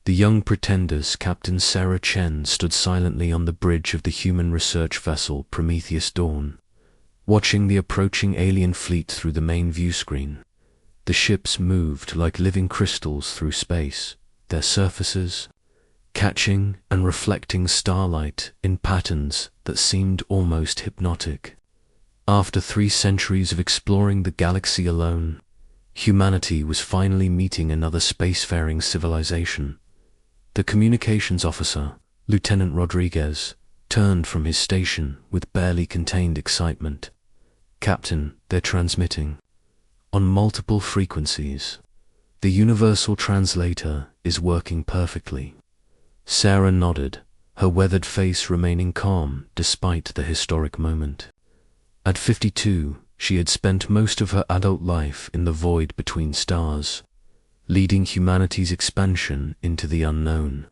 The young pretenders, Captain Sarah Chen, stood silently on the bridge of the human research vessel Prometheus Dawn, watching the approaching alien fleet through the main view screen. The ships moved like living crystals through space, their surfaces catching and reflecting starlight in patterns that seemed almost hypnotic. After 3 centuries of exploring the galaxy alone, humanity was finally meeting another spacefaring civilization. The communications officer, Lieutenant Rodriguez, turned from his station with barely contained excitement. "Captain, they're transmitting on multiple frequencies. The universal translator is working perfectly." Sarah nodded, her weathered face remaining calm despite the historic moment. At 52, she had spent most of her adult life in the void between stars, leading humanity's expansion into the unknown.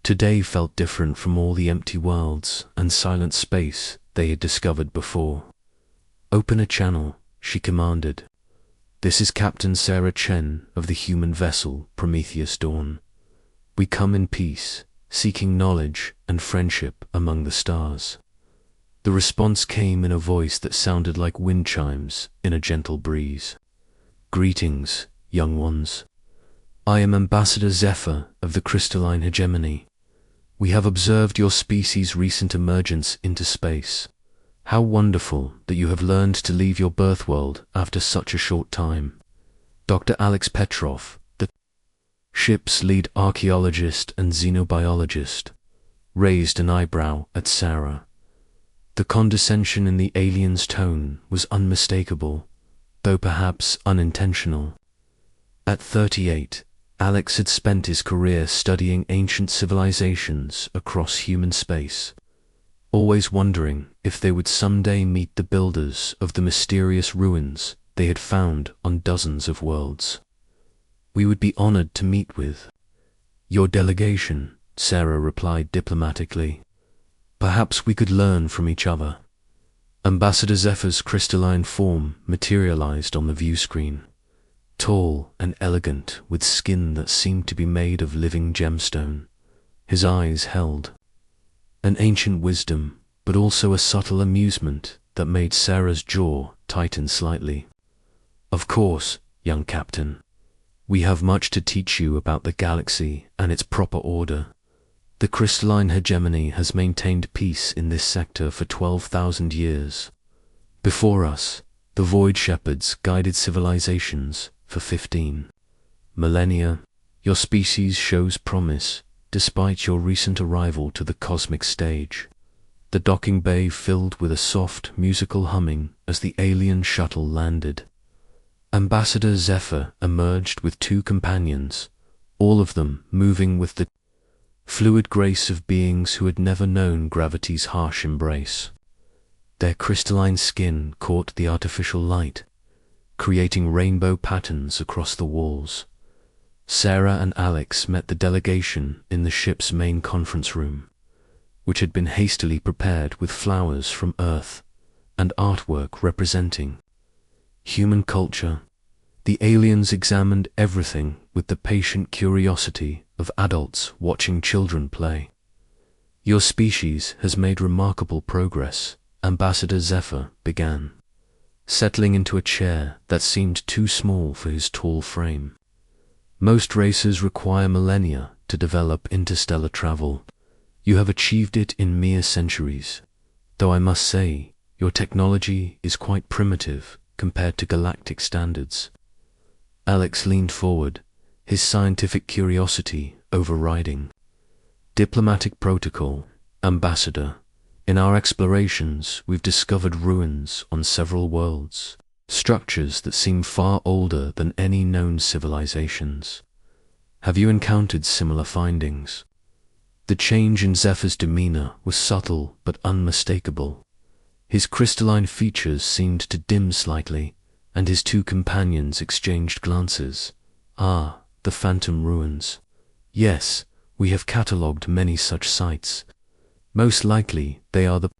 Today felt different from all the empty worlds and silent space they had discovered before. "Open a channel," she commanded. "This is Captain Sarah Chen of the human vessel Prometheus Dawn. We come in peace, seeking knowledge and friendship among the stars." The response came in a voice that sounded like wind chimes in a gentle breeze. "Greetings, young ones. I am Ambassador Zephyr of the crystalline hegemony. We have observed your species' recent emergence into space. How wonderful that you have learned to leave your birth world after such a short time." Dr. Alex Petrov, the ship's lead archaeologist and xenobiologist, raised an eyebrow at Sarah. The condescension in the alien's tone was unmistakable, though perhaps unintentional. At 38, Alex had spent his career studying ancient civilizations across human space, always wondering if they would someday meet the builders of the mysterious ruins they had found on dozens of worlds. "We would be honored to meet with your delegation," Sarah replied diplomatically. "Perhaps we could learn from each other." Ambassador Zephyr's crystalline form materialized on the view screen, tall and elegant with skin that seemed to be made of living gemstone. His eyes held an ancient wisdom, but also a subtle amusement that made Sarah's jaw tighten slightly. "Of course, young captain. We have much to teach you about the galaxy and its proper order. The crystalline hegemony has maintained peace in this sector for 12,000 years. Before us, the Void Shepherds guided civilizations for 15 millennia. Your species shows promise, despite your recent arrival to the cosmic stage." The docking bay filled with a soft, musical humming as the alien shuttle landed. Ambassador Zephyr emerged with 2 companions, all of them moving with the fluid grace of beings who had never known gravity's harsh embrace. Their crystalline skin caught the artificial light, creating rainbow patterns across the walls. Sarah and Alex met the delegation in the ship's main conference room, which had been hastily prepared with flowers from Earth and artwork representing human culture. The aliens examined everything with the patient curiosity of adults watching children play. "Your species has made remarkable progress," Ambassador Zephyr began, settling into a chair that seemed too small for his tall frame. "Most races require millennia to develop interstellar travel. You have achieved it in mere centuries, though I must say your technology is quite primitive compared to galactic standards." Alex leaned forward, his scientific curiosity overriding. "Diplomatic protocol, Ambassador. In our explorations, we've discovered ruins on several worlds, structures that seem far older than any known civilizations. Have you encountered similar findings?" The change in Zephyr's demeanor was subtle but unmistakable. His crystalline features seemed to dim slightly, and his 2 companions exchanged glances. "Ah, the phantom ruins. Yes, we have catalogued many such sites. Most likely they are the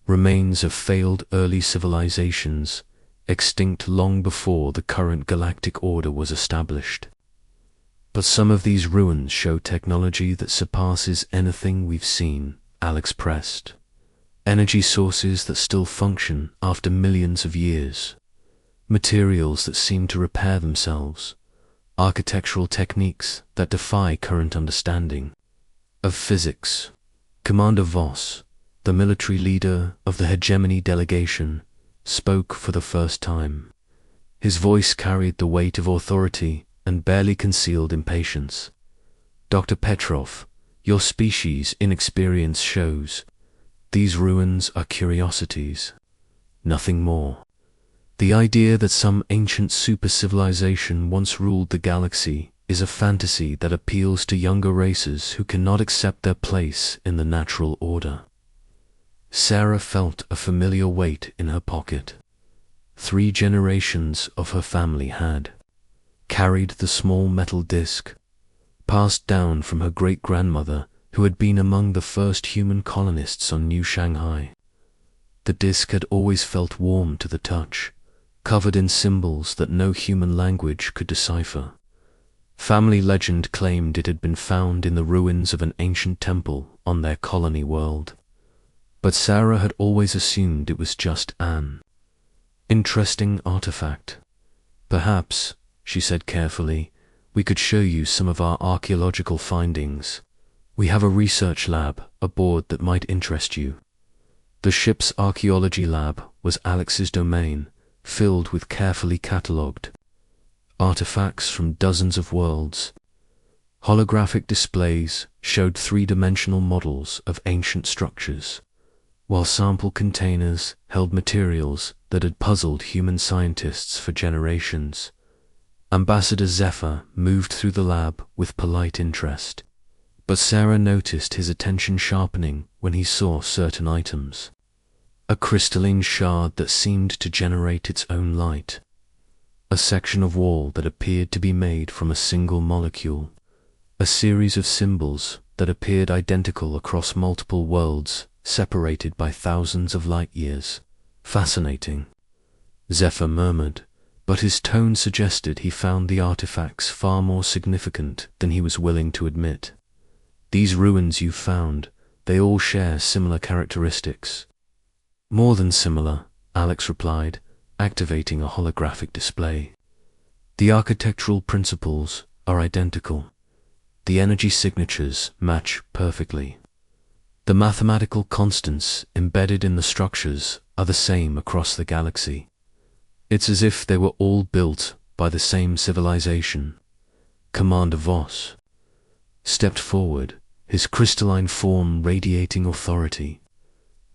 remains of failed early civilizations, extinct long before the current galactic order was established." But some of these ruins show technology that surpasses anything we've seen, Alex pressed. Energy sources that still function after millions of years. Materials that seem to repair themselves. Architectural techniques that defy current understanding of physics. Commander Voss, the military leader of the hegemony delegation, spoke for the first time. His voice carried the weight of authority and barely concealed impatience. Dr. Petrov, your species' inexperience shows. These ruins are curiosities, nothing more. The idea that some ancient super-civilization once ruled the galaxy is a fantasy that appeals to younger races who cannot accept their place in the natural order. Sarah felt a familiar weight in her pocket. 3 generations of her family had carried the small metal disc, passed down from her great-grandmother who had been among the first human colonists on New Shanghai. The disc had always felt warm to the touch, covered in symbols that no human language could decipher. Family legend claimed it had been found in the ruins of an ancient temple on their colony world. But Sarah had always assumed it was just an interesting artifact. Perhaps, she said carefully, we could show you some of our archaeological findings. We have a research lab aboard that might interest you. The ship's archaeology lab was Alex's domain, filled with carefully catalogued artifacts from dozens of worlds. Holographic displays showed 3-dimensional models of ancient structures, while sample containers held materials that had puzzled human scientists for generations. Ambassador Zephyr moved through the lab with polite interest, but Sarah noticed his attention sharpening when he saw certain items. A crystalline shard that seemed to generate its own light. A section of wall that appeared to be made from a single molecule. A series of symbols that appeared identical across multiple worlds, separated by thousands of light years. Fascinating, Zephyr murmured, but his tone suggested he found the artifacts far more significant than he was willing to admit. These ruins you found, they all share similar characteristics. More than similar, Alex replied, activating a holographic display. The architectural principles are identical. The energy signatures match perfectly. The mathematical constants embedded in the structures are the same across the galaxy. It's as if they were all built by the same civilization. Commander Voss stepped forward, his crystalline form radiating authority.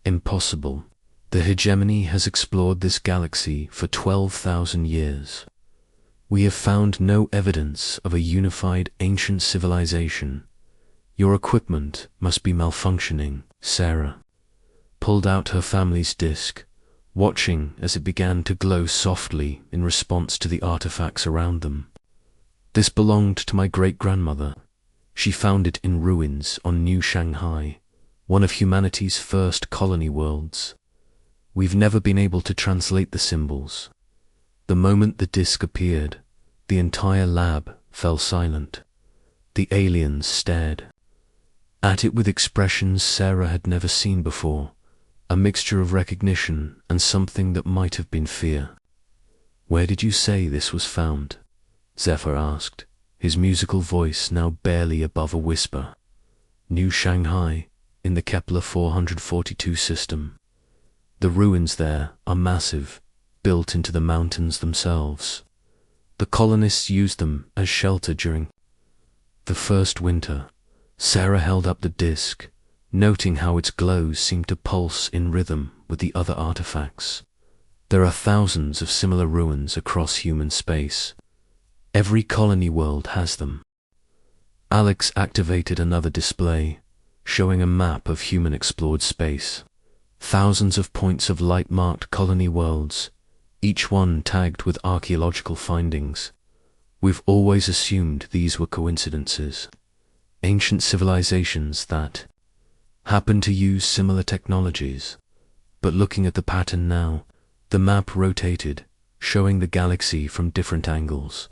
Impossible. The hegemony has explored this galaxy for 12,000 years. We have found no evidence of a unified ancient civilization. Your equipment must be malfunctioning. Sarah pulled out her family's disc, watching as it began to glow softly in response to the artifacts around them. This belonged to my great-grandmother. She found it in ruins on New Shanghai, one of humanity's first colony worlds. We've never been able to translate the symbols. The moment the disc appeared, the entire lab fell silent. The aliens stared at it with expressions Sarah had never seen before, a mixture of recognition and something that might have been fear. Where did you say this was found? Zephyr asked, his musical voice now barely above a whisper. New Shanghai, in the Kepler 442 system. The ruins there are massive, built into the mountains themselves. The colonists used them as shelter during the first winter. Sarah held up the disc, noting how its glows seemed to pulse in rhythm with the other artifacts. There are thousands of similar ruins across human space. Every colony world has them. Alex activated another display, showing a map of human-explored space. Thousands of points of light-marked colony worlds, each one tagged with archaeological findings. We've always assumed these were coincidences. Ancient civilizations that happen to use similar technologies. But looking at the pattern now, the map rotated, showing the galaxy from different angles.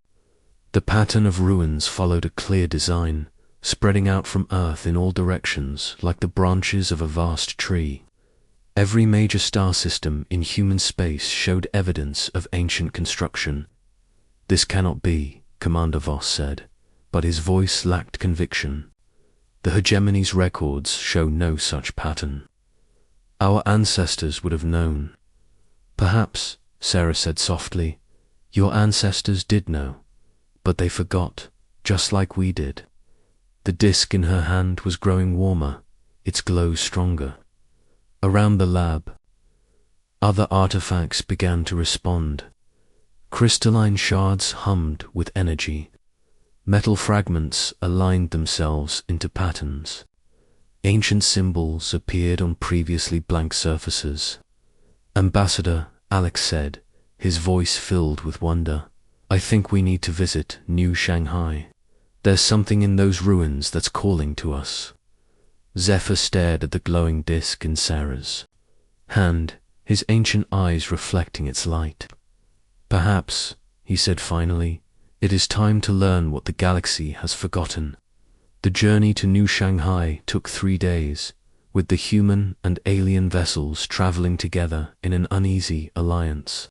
The pattern of ruins followed a clear design, spreading out from Earth in all directions like the branches of a vast tree. Every major star system in human space showed evidence of ancient construction. "This cannot be," Commander Voss said, but his voice lacked conviction. "The hegemony's records show no such pattern. Our ancestors would have known." "Perhaps," Sarah said softly, "your ancestors did know, but they forgot, just like we did." The disk in her hand was growing warmer, its glow stronger. Around the lab, other artifacts began to respond. Crystalline shards hummed with energy. Metal fragments aligned themselves into patterns. Ancient symbols appeared on previously blank surfaces. "Ambassador," Alex said, his voice filled with wonder, "I think we need to visit New Shanghai. There's something in those ruins that's calling to us." Zephyr stared at the glowing disk in Sarah's hand, his ancient eyes reflecting its light. "Perhaps," he said finally, "it is time to learn what the galaxy has forgotten." The journey to New Shanghai took 3 days, with the human and alien vessels traveling together in an uneasy alliance.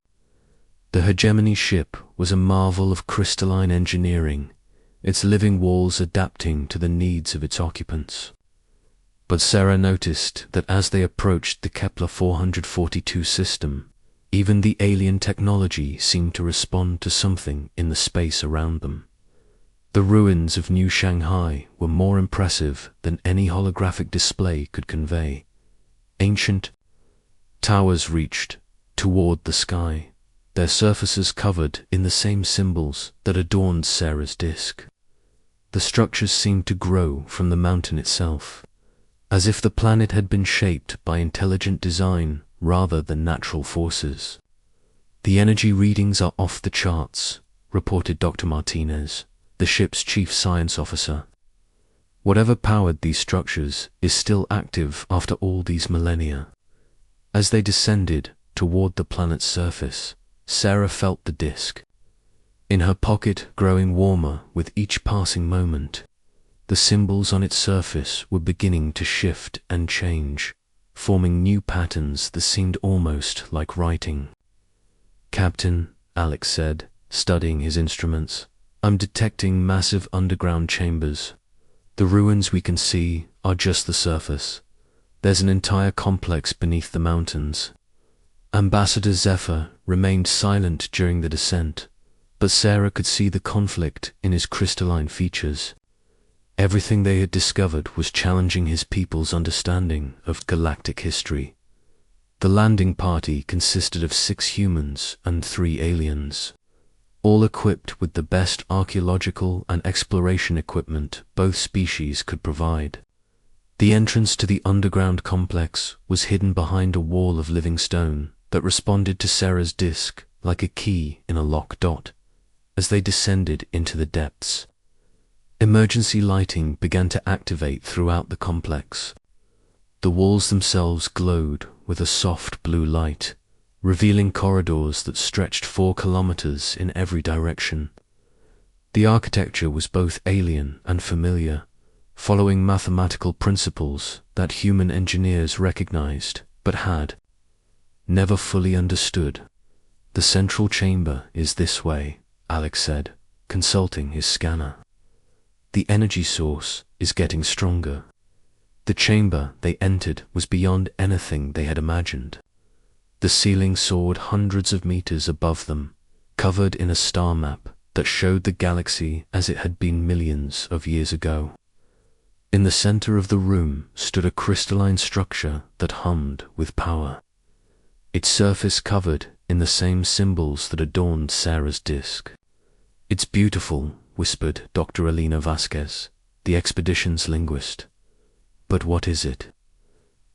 The hegemony ship was a marvel of crystalline engineering, its living walls adapting to the needs of its occupants. But Sarah noticed that as they approached the Kepler 442 system, even the alien technology seemed to respond to something in the space around them. The ruins of New Shanghai were more impressive than any holographic display could convey. Ancient towers reached toward the sky, their surfaces covered in the same symbols that adorned Sarah's disk. The structures seemed to grow from the mountain itself, as if the planet had been shaped by intelligent design rather than natural forces. "The energy readings are off the charts," reported Dr. Martinez, the ship's chief science officer. "Whatever powered these structures is still active after all these millennia." As they descended toward the planet's surface, Sarah felt the disk in her pocket growing warmer with each passing moment. The symbols on its surface were beginning to shift and change, forming new patterns that seemed almost like writing. "Captain," Alex said, studying his instruments, "I'm detecting massive underground chambers. The ruins we can see are just the surface. There's an entire complex beneath the mountains." Ambassador Zephyr remained silent during the descent, but Sarah could see the conflict in his crystalline features. Everything they had discovered was challenging his people's understanding of galactic history. The landing party consisted of 6 humans and 3 aliens, all equipped with the best archaeological and exploration equipment both species could provide. The entrance to the underground complex was hidden behind a wall of living stone that responded to Sarah's disk like a key in a locked dot. As they descended into the depths, emergency lighting began to activate throughout the complex. The walls themselves glowed with a soft blue light, revealing corridors that stretched 4 kilometers in every direction. The architecture was both alien and familiar, following mathematical principles that human engineers recognized but had never fully understood. "The central chamber is this way," Alex said, consulting his scanner. "The energy source is getting stronger." The chamber they entered was beyond anything they had imagined. The ceiling soared hundreds of meters above them, covered in a star map that showed the galaxy as it had been millions of years ago. In the center of the room stood a crystalline structure that hummed with power, its surface covered in the same symbols that adorned Sarah's disk. "It's beautiful," whispered Dr. Elena Vasquez, the expedition's linguist. "But what is it?"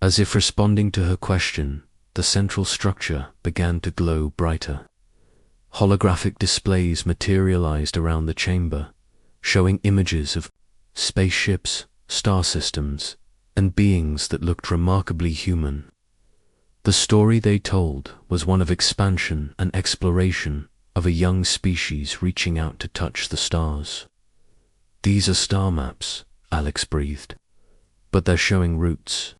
As if responding to her question, the central structure began to glow brighter. Holographic displays materialized around the chamber, showing images of spaceships, star systems, and beings that looked remarkably human. The story they told was one of expansion and exploration of a young species reaching out to touch the stars. "These are star maps," Alex breathed. "But they're showing routes.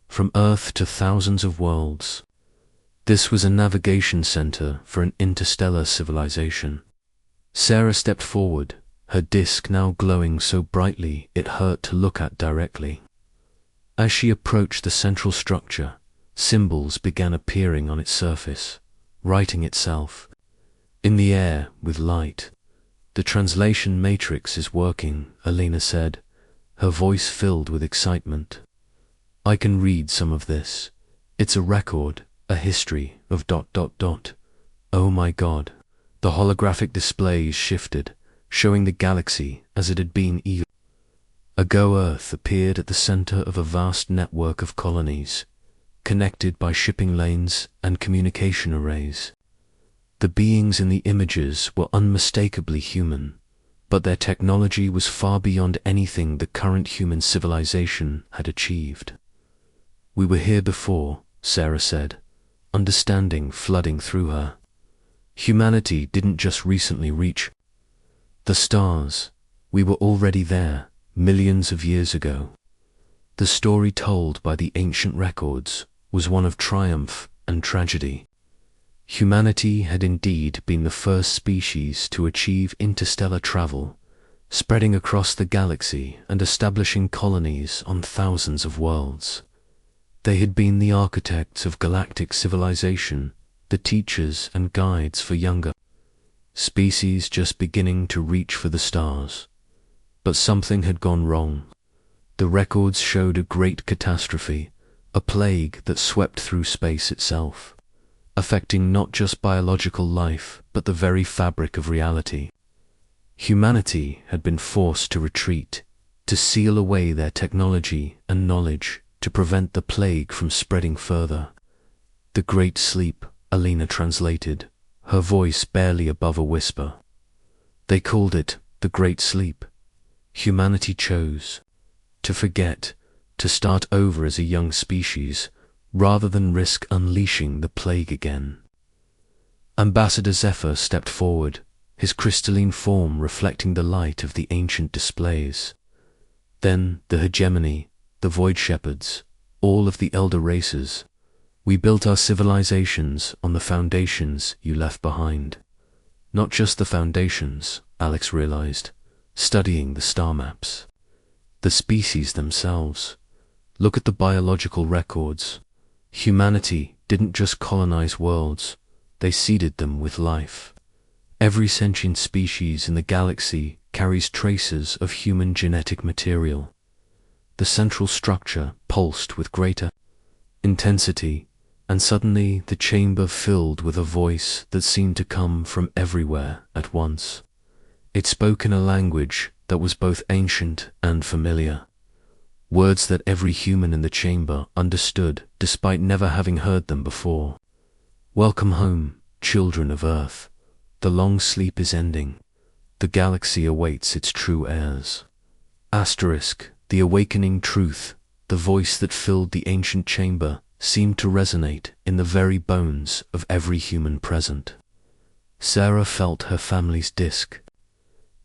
From Earth to thousands of worlds." This was a navigation center for an interstellar civilization. Sarah stepped forward, her disk now glowing so brightly it hurt to look at directly. As she approached the central structure, symbols began appearing on its surface, writing itself. In the air, with light. "The translation matrix is working," Alina said, her voice filled with excitement. "I can read some of this. It's a record, a history of ... Oh my God." The holographic displays shifted, showing the galaxy as it had been eons ago. Earth appeared at the center of a vast network of colonies, connected by shipping lanes and communication arrays. The beings in the images were unmistakably human, but their technology was far beyond anything the current human civilization had achieved. "We were here before," Sarah said, understanding flooding through her. "Humanity didn't just recently reach the stars. We were already there, millions of years ago." The story told by the ancient records was one of triumph and tragedy. Humanity had indeed been the first species to achieve interstellar travel, spreading across the galaxy and establishing colonies on thousands of worlds. They had been the architects of galactic civilization, the teachers and guides for younger species just beginning to reach for the stars. But something had gone wrong. The records showed a great catastrophe, a plague that swept through space itself, affecting not just biological life but the very fabric of reality. Humanity had been forced to retreat, to seal away their technology and knowledge to prevent the plague from spreading further. "The Great Sleep," Alina translated, her voice barely above a whisper. "They called it the Great Sleep. Humanity chose to forget, to start over as a young species, rather than risk unleashing the plague again." Ambassador Zephyr stepped forward, his crystalline form reflecting the light of the ancient displays. "Then the hegemony, the void shepherds, all of the elder races. We built our civilizations on the foundations you left behind." Not just the foundations, Alex realized, studying the star maps. The species themselves. Look at the biological records. Humanity didn't just colonize worlds, they seeded them with life. Every sentient species in the galaxy carries traces of human genetic material. The central structure pulsed with greater intensity, and suddenly the chamber filled with a voice that seemed to come from everywhere at once. It spoke in a language that was both ancient and familiar, words that every human in the chamber understood despite never having heard them before. "Welcome home, children of Earth. The long sleep is ending. The galaxy awaits its true heirs." Asterisk, the awakening truth, the voice that filled the ancient chamber, seemed to resonate in the very bones of every human present. Sarah felt her family's disk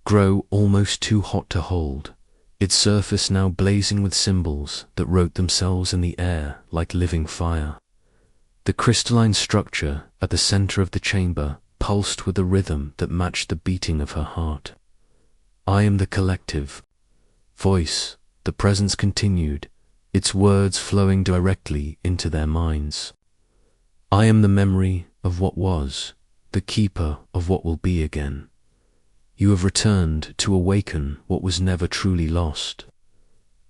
grow almost too hot to hold, its surface now blazing with symbols that wrote themselves in the air like living fire. The crystalline structure at the center of the chamber pulsed with a rhythm that matched the beating of her heart. "I am the collective voice," the presence continued, its words flowing directly into their minds. "I am the memory of what was, the keeper of what will be again. You have returned to awaken what was never truly lost."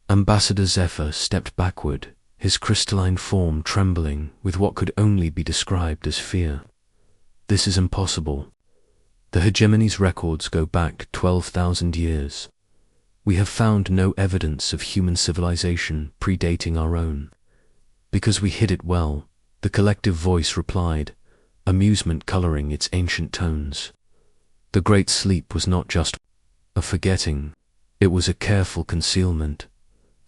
Ambassador Zephyr stepped backward, his crystalline form trembling with what could only be described as fear. "This is impossible. The hegemony's records go back 12,000 years. We have found no evidence of human civilization predating our own." "Because we hid it well," the collective voice replied, amusement coloring its ancient tones. "The Great Sleep was not just a forgetting, it was a careful concealment,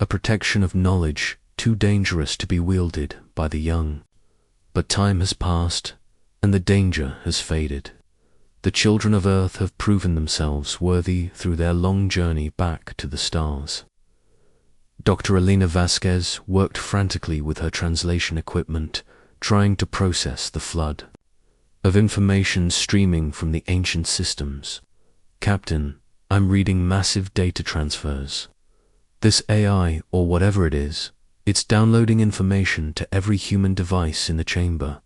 a protection of knowledge too dangerous to be wielded by the young. But time has passed, and the danger has faded. The children of Earth have proven themselves worthy through their long journey back to the stars. Dr. Elena Vasquez worked frantically with her translation equipment, trying to process the flood of information streaming from the ancient systems. Captain, I'm reading massive data transfers. This AI, or whatever it is, it's downloading information to every human device in the chamber.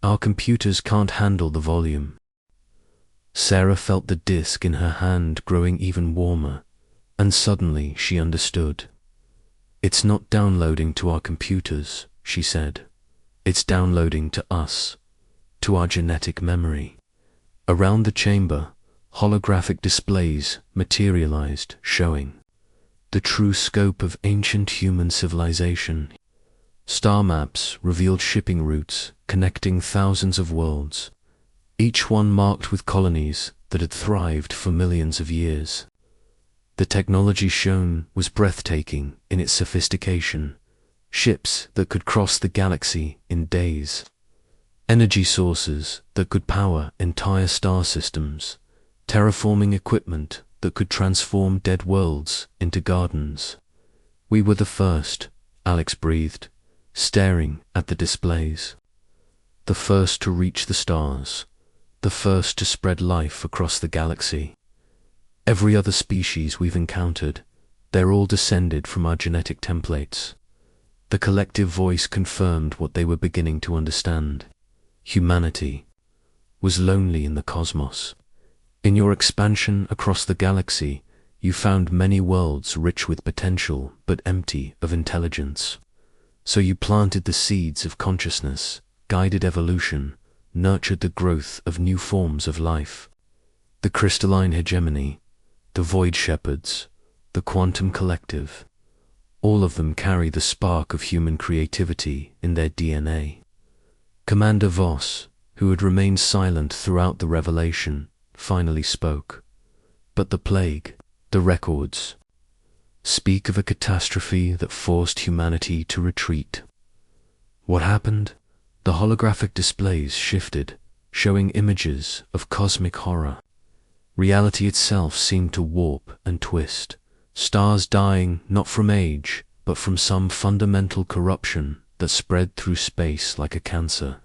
Our computers can't handle the volume. Sarah felt the disk in her hand growing even warmer, and suddenly she understood. It's not downloading to our computers, she said. It's downloading to us, to our genetic memory. Around the chamber, holographic displays materialized, showing the true scope of ancient human civilization. Star maps revealed shipping routes connecting thousands of worlds, each one marked with colonies that had thrived for millions of years. The technology shown was breathtaking in its sophistication. Ships that could cross the galaxy in days. Energy sources that could power entire star systems. Terraforming equipment that could transform dead worlds into gardens. We were the first, Alex breathed, staring at the displays. The first to reach the stars. The first to spread life across the galaxy. Every other species we've encountered, they're all descended from our genetic templates. The collective voice confirmed what they were beginning to understand. Humanity was lonely in the cosmos. In your expansion across the galaxy, you found many worlds rich with potential but empty of intelligence. So you planted the seeds of consciousness, guided evolution, nurtured the growth of new forms of life. The crystalline hegemony, the void shepherds, the quantum collective, all of them carry the spark of human creativity in their DNA. Commander Voss, who had remained silent throughout the revelation, finally spoke. But the plague, the records, speak of a catastrophe that forced humanity to retreat. What happened? The holographic displays shifted, showing images of cosmic horror. Reality itself seemed to warp and twist. Stars dying not from age, but from some fundamental corruption that spread through space like a cancer.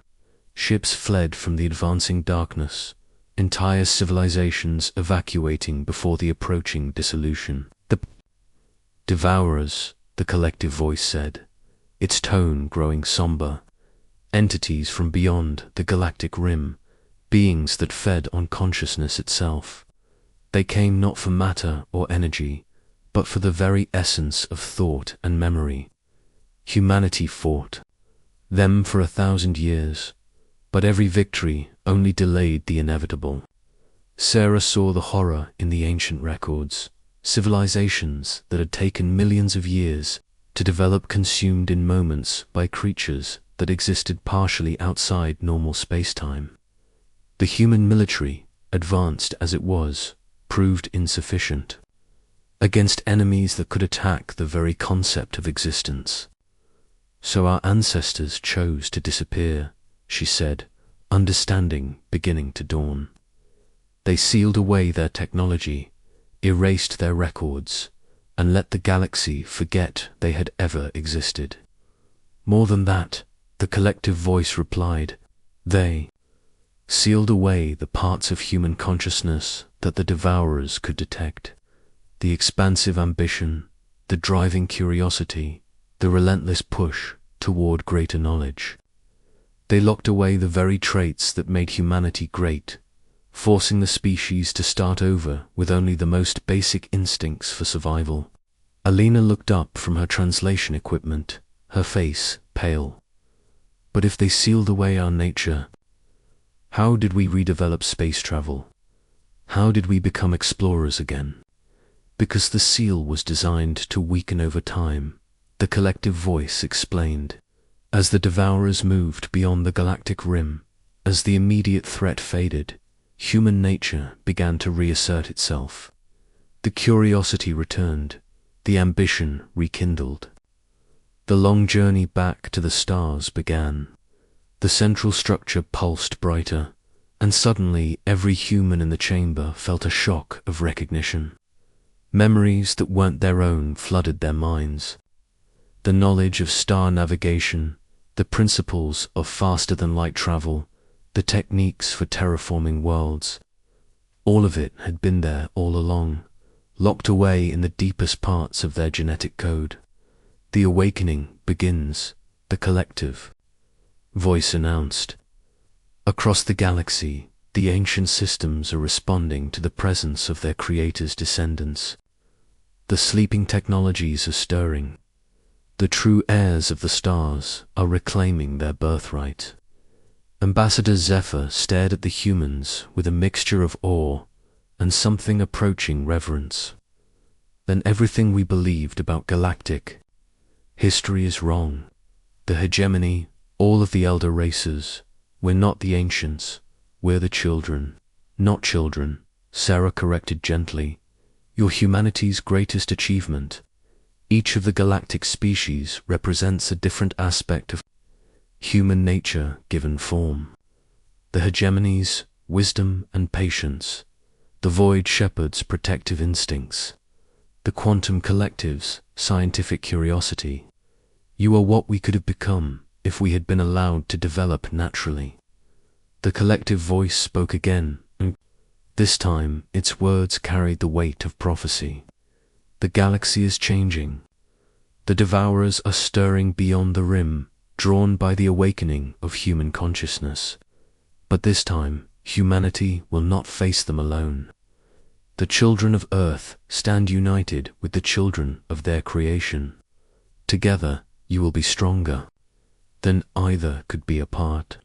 Ships fled from the advancing darkness, entire civilizations evacuating before the approaching dissolution. The devourers, the collective voice said, its tone growing somber. Entities from beyond the galactic rim, beings that fed on consciousness itself. They came not for matter or energy, but for the very essence of thought and memory. Humanity fought them for 1,000 years, but every victory only delayed the inevitable. Sarah saw the horror in the ancient records. Civilizations that had taken millions of years to develop consumed in moments by creatures that existed partially outside normal space-time. The human military, advanced as it was, proved insufficient against enemies that could attack the very concept of existence. So our ancestors chose to disappear, she said, understanding beginning to dawn. They sealed away their technology, erased their records, and let the galaxy forget they had ever existed. More than that, the collective voice replied, they sealed away the parts of human consciousness that the devourers could detect. The expansive ambition, the driving curiosity, the relentless push toward greater knowledge. They locked away the very traits that made humanity great, forcing the species to start over with only the most basic instincts for survival. Alina looked up from her translation equipment, her face pale. But if they sealed away our nature, how did we redevelop space travel? How did we become explorers again? Because the seal was designed to weaken over time, the collective voice explained. As the devourers moved beyond the galactic rim, as the immediate threat faded, human nature began to reassert itself. The curiosity returned, the ambition rekindled. The long journey back to the stars began. The central structure pulsed brighter, and suddenly every human in the chamber felt a shock of recognition. Memories that weren't their own flooded their minds. The knowledge of star navigation, the principles of faster-than-light travel, the techniques for terraforming worlds, all of it had been there all along, locked away in the deepest parts of their genetic code. The awakening begins, the collective voice announced. Across the galaxy, the ancient systems are responding to the presence of their creators' descendants. The sleeping technologies are stirring. The true heirs of the stars are reclaiming their birthright. Ambassador Zephyr stared at the humans with a mixture of awe and something approaching reverence. Then everything we believed about galactic history is wrong. The hegemony, all of the elder races, we're not the ancients, we're the children. Not children, Sarah corrected gently. You're humanity's greatest achievement. Each of the galactic species represents a different aspect of human nature given form. The hegemonies, wisdom and patience. The void shepherds, protective instincts. The quantum collectives, scientific curiosity. You are what we could have become if we had been allowed to develop naturally. The collective voice spoke again, and this time its words carried the weight of prophecy. The galaxy is changing. The devourers are stirring beyond the rim, drawn by the awakening of human consciousness. But this time, humanity will not face them alone. The children of Earth stand united with the children of their creation. Together, you will be stronger than either could be apart.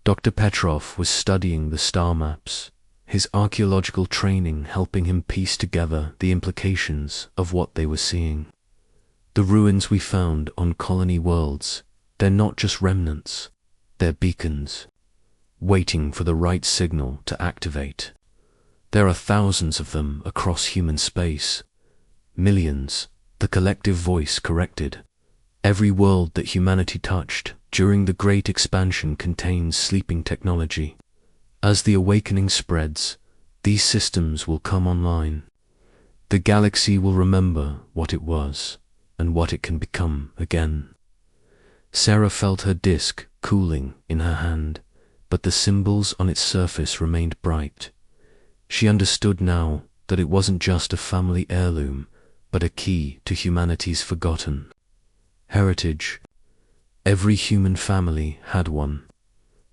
Dr. Petrov was studying the star maps, his archaeological training helping him piece together the implications of what they were seeing. The ruins we found on colony worlds, they're not just remnants, they're beacons, waiting for the right signal to activate. There are thousands of them across human space. Millions, the collective voice corrected. Every world that humanity touched during the Great Expansion contains sleeping technology. As the awakening spreads, these systems will come online. The galaxy will remember what it was and what it can become again. Sarah felt her disk cooling in her hand, but the symbols on its surface remained bright. She understood now that it wasn't just a family heirloom, but a key to humanity's forgotten heritage. Every human family had one,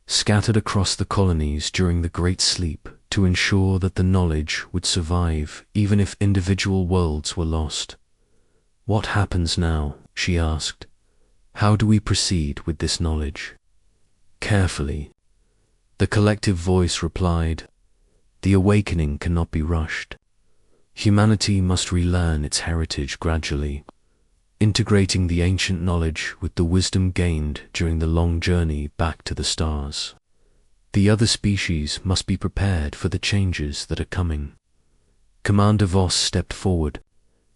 scattered across the colonies during the Great Sleep to ensure that the knowledge would survive even if individual worlds were lost. What happens now? She asked. How do we proceed with this knowledge? Carefully, the collective voice replied. The awakening cannot be rushed. Humanity must relearn its heritage gradually, integrating the ancient knowledge with the wisdom gained during the long journey back to the stars. The other species must be prepared for the changes that are coming. Commander Voss stepped forward,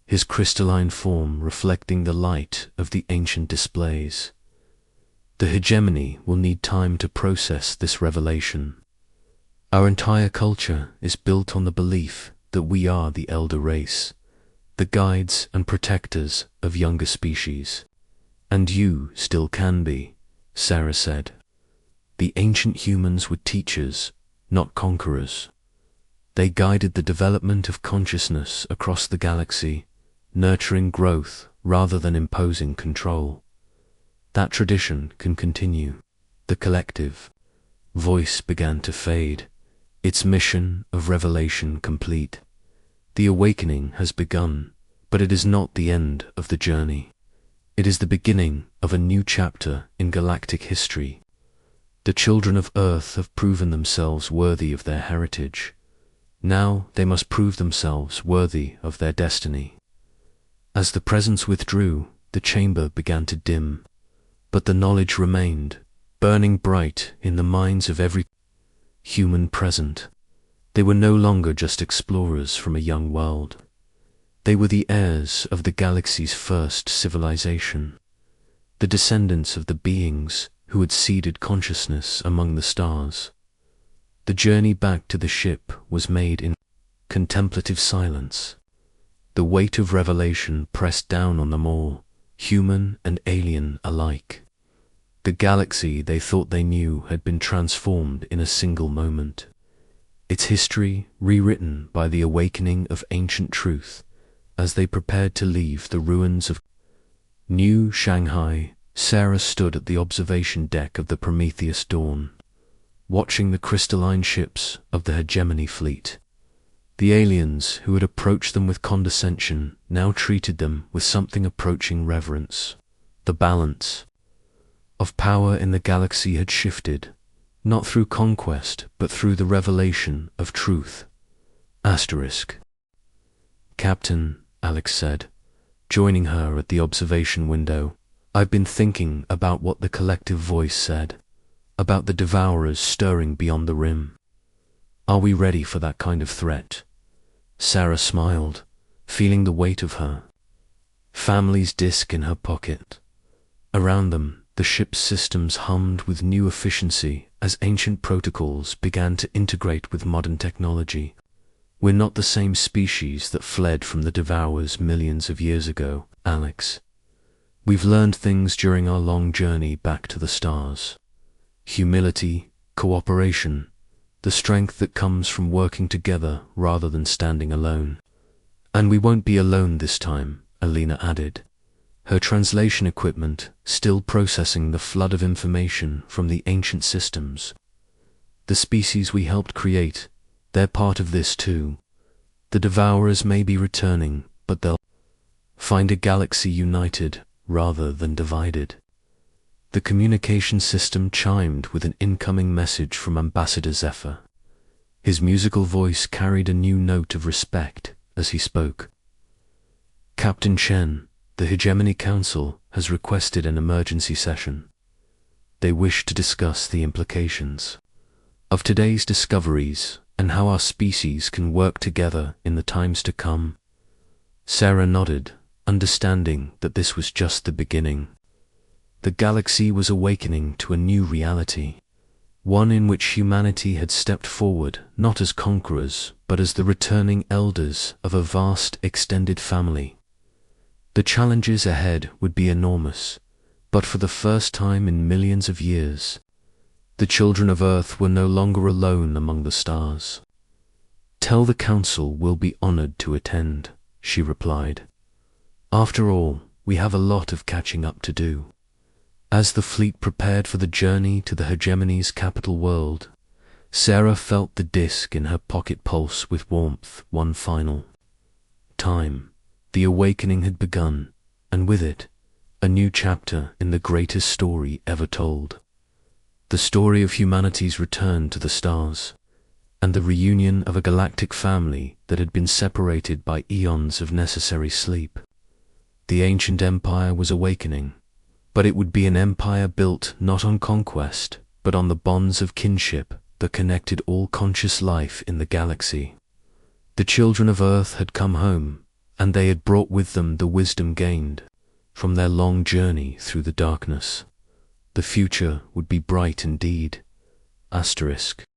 his crystalline form reflecting the light of the ancient displays. The hegemony will need time to process this revelation. Our entire culture is built on the belief that we are the elder race, the guides and protectors of younger species. And you still can be, Sarah said. The ancient humans were teachers, not conquerors. They guided the development of consciousness across the galaxy, nurturing growth rather than imposing control. That tradition can continue. The collective voice began to fade, its mission of revelation complete. The awakening has begun, but it is not the end of the journey. It is the beginning of a new chapter in galactic history. The children of Earth have proven themselves worthy of their heritage. Now they must prove themselves worthy of their destiny. As the presence withdrew, the chamber began to dim, but the knowledge remained, burning bright in the minds of every human present. They were no longer just explorers from a young world. They were the heirs of the galaxy's first civilization, the descendants of the beings who had seeded consciousness among the stars. The journey back to the ship was made in contemplative silence. The weight of revelation pressed down on them all, human and alien alike. The galaxy they thought they knew had been transformed in a single moment. Its history rewritten by the awakening of ancient truth as they prepared to leave the ruins of New Shanghai. Sarah stood at the observation deck of the Prometheus Dawn, watching the crystalline ships of the hegemony fleet. The aliens who had approached them with condescension now treated them with something approaching reverence. The balance of power in the galaxy had shifted, not through conquest, but through the revelation of truth. Captain, Alex said, joining her at the observation window, I've been thinking about what the collective voice said, about the devourers stirring beyond the rim. Are we ready for that kind of threat? Sarah smiled, feeling the weight of her family's disk in her pocket. Around them, the ship's systems hummed with new efficiency as ancient protocols began to integrate with modern technology. We're not the same species that fled from the devourers millions of years ago, Alex. We've learned things during our long journey back to the stars. Humility, cooperation, the strength that comes from working together rather than standing alone. And we won't be alone this time, Alina added, her translation equipment still processing the flood of information from the ancient systems. The species we helped create, they're part of this too. The devourers may be returning, but they'll find a galaxy united rather than divided. The communication system chimed with an incoming message from Ambassador Zephyr. His musical voice carried a new note of respect as he spoke. Captain Chen, the Hegemony Council has requested an emergency session. They wish to discuss the implications of today's discoveries and how our species can work together in the times to come. Sarah nodded, understanding that this was just the beginning. The galaxy was awakening to a new reality, one in which humanity had stepped forward not as conquerors, but as the returning elders of a vast extended family. The challenges ahead would be enormous, but for the first time in millions of years, the children of Earth were no longer alone among the stars. Tell the Council we'll be honored to attend, she replied. After all, we have a lot of catching up to do. As the fleet prepared for the journey to the hegemony's capital world, Sarah felt the disk in her pocket pulse with warmth one final time. The awakening had begun, and with it, a new chapter in the greatest story ever told. The story of humanity's return to the stars, and the reunion of a galactic family that had been separated by eons of necessary sleep. The ancient empire was awakening, but it would be an empire built not on conquest, but on the bonds of kinship that connected all conscious life in the galaxy. The children of Earth had come home, and they had brought with them the wisdom gained from their long journey through the darkness. The future would be bright indeed.